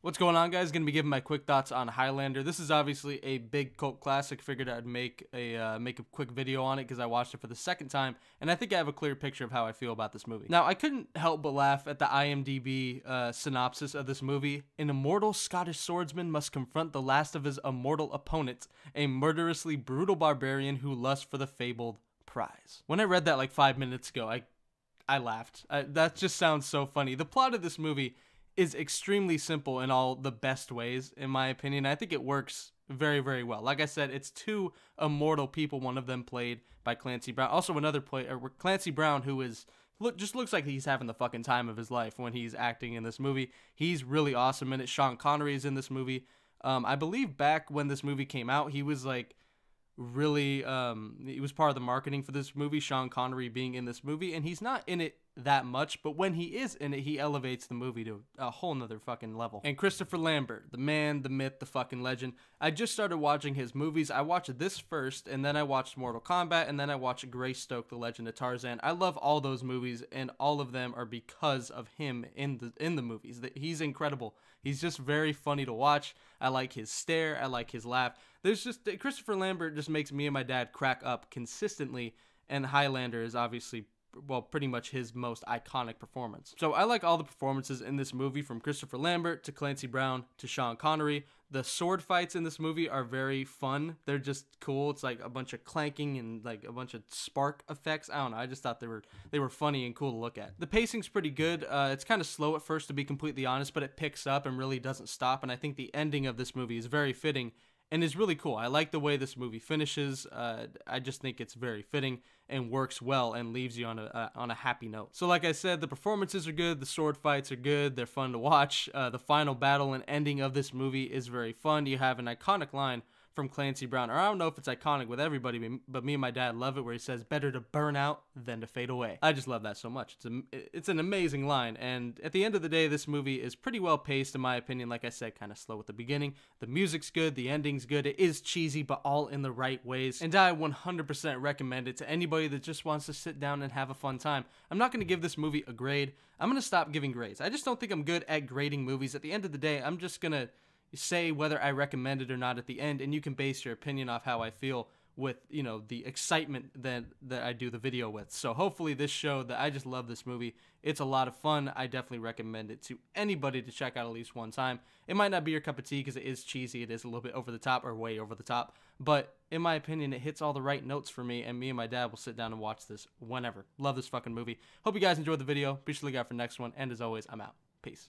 What's going on, guys? Gonna be giving my quick thoughts on Highlander. This is obviously a big cult classic. Figured I'd make a quick video on it because I watched it for the second time, and I think I have a clear picture of how I feel about this movie. Now, I couldn't help but laugh at the IMDb synopsis of this movie. An immortal Scottish swordsman must confront the last of his immortal opponents, a murderously brutal barbarian who lusts for the fabled prize. When I read that like 5 minutes ago, I laughed. That just sounds so funny. The plot of this movie is extremely simple in all the best ways, in my opinion. I think it works very, very well. Like I said, it's two immortal people. One of them played by Clancy Brown. Also, another player, Clancy Brown, who just looks like he's having the fucking time of his life when he's acting in this movie. He's really awesome in it. Sean Connery is in this movie. I believe back when this movie came out, he was like really he was part of the marketing for this movie, Sean Connery being in this movie, and he's not in it that much, but when he is in it, he elevates the movie to a whole nother fucking level. And Christopher Lambert, the man, the myth, the fucking legend. I just started watching his movies. I watched this first, and then I watched Mortal Kombat, and then I watched Greystoke, The Legend of Tarzan. I love all those movies, and all of them are because of him in the movies. He's incredible. He's just very funny to watch. I like his stare. I like his laugh. There's just Christopher Lambert just makes me and my dad crack up consistently, and Highlander is obviously, well, pretty much his most iconic performance. So I like all the performances in this movie, from Christopher Lambert to Clancy Brown to Sean Connery. The sword fights in this movie are very fun. They're just cool. It's like a bunch of clanking and like a bunch of spark effects. I don't know. I just thought they were funny and cool to look at. The pacing's pretty good. It's kind of slow at first, to be completely honest, but it picks up and really doesn't stop. And I think the ending of this movie is very fitting and is really cool. I like the way this movie finishes. I just think it's very fitting and works well and leaves you on a happy note. So like I said, the performances are good, the sword fights are good, they're fun to watch. The final battle and ending of this movie is very fun. You have an iconic line from Clancy Brown, or I don't know if it's iconic with everybody, but me and my dad love it, where he says, "Better to burn out than to fade away." I just love that so much. It's an amazing line, and at the end of the day, this movie is pretty well paced, in my opinion. Like I said, kind of slow at the beginning. The music's good, the ending's good. It is cheesy, but all in the right ways, and I 100% recommend it to anybody that just wants to sit down and have a fun time. I'm not going to give this movie a grade. I'm going to stop giving grades. I just don't think I'm good at grading movies. At the end of the day, I'm just going to say whether I recommend it or not at the end, and you can base your opinion off how I feel with, you know, the excitement that I do the video with. So hopefully this showed that I just love this movie. It's a lot of fun. I definitely recommend it to anybody to check out at least one time. It might not be your cup of tea because it is cheesy. It is a little bit over the top, or way over the top, but in my opinion, it hits all the right notes for me, and me and my dad will sit down and watch this whenever. Love this fucking movie. Hope you guys enjoyed the video. Be sure to look out for the next one, and as always, I'm out. Peace.